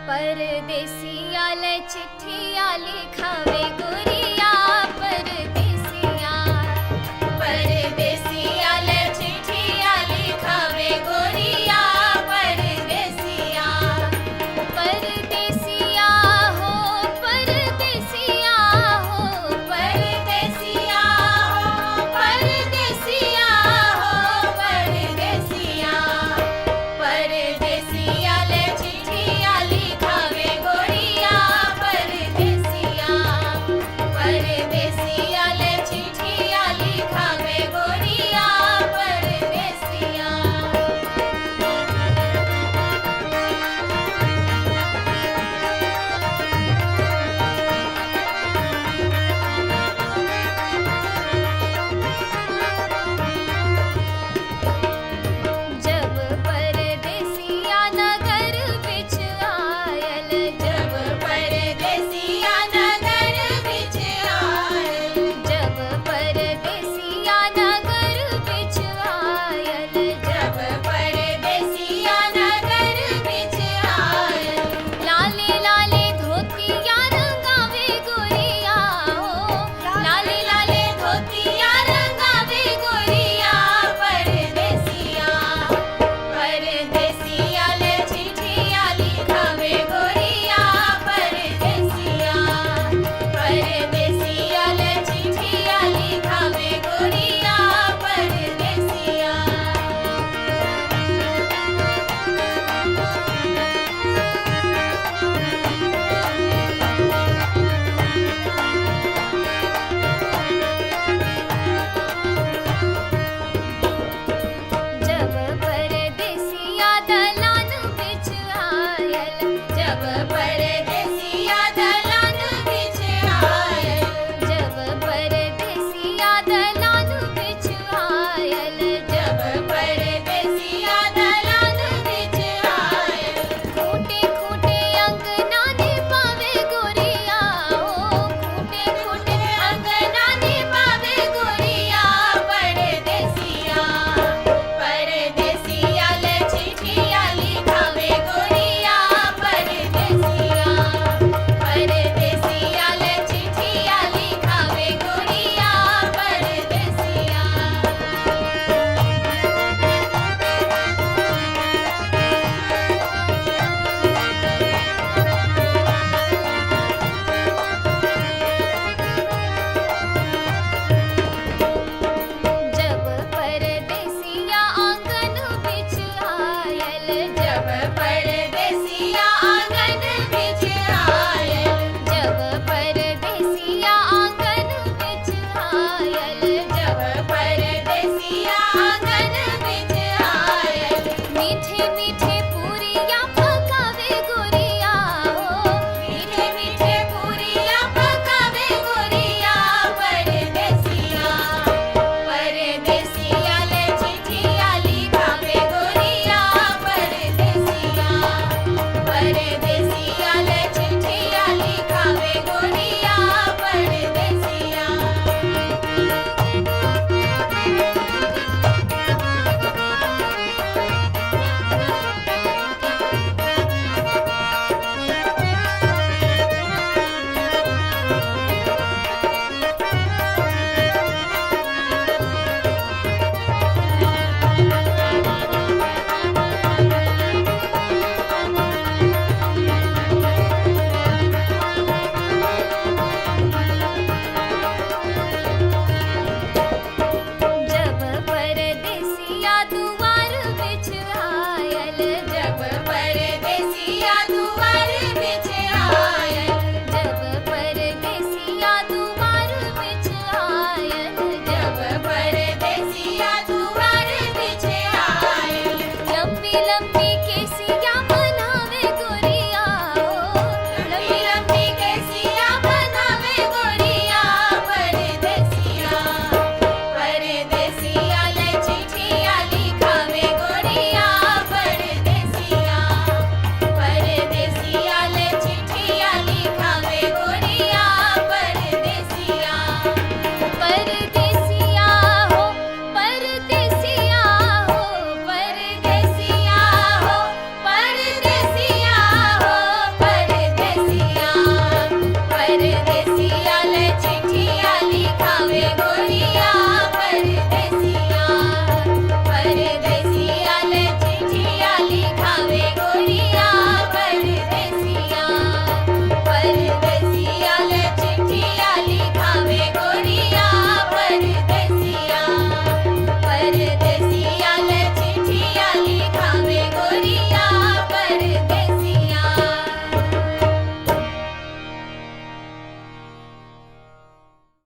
परदेसिया ले चिट्ठिया लिखावे गोरिया परदेसिया। परदेसिया ले चिट्ठिया लिखावे गोरिया परदेसिया। परदेसिया हो परदेसिया हो परदेसिया हो परदेसिया हो परदेसिया। परदेसिया ले चिट्ठिया लिखावे गोरिया परदेसिया। परदेसिया ले चिट्ठिया लिखावे गोरिया परदेसिया। जब परदेसिया नगर बिच आयल। जब परदेसिया नगर बिच आयल। जब परदेसिया नगर बिच आयल। जब परदेसिया नगर बिच आयल। लाले लाले धोतिया रंगावे गोरिया हो। लाले लाले धोतिया रंगावे गोरिया परदेसिया। परदेसिया ले चिट्ठिया लिखावे गोरिया परदेसिया। परदेसिया ले चिट्ठिया लिखावे गोरिया परदेसिया। जब परदेसिया दलान बिच आयल। जब परदेसिया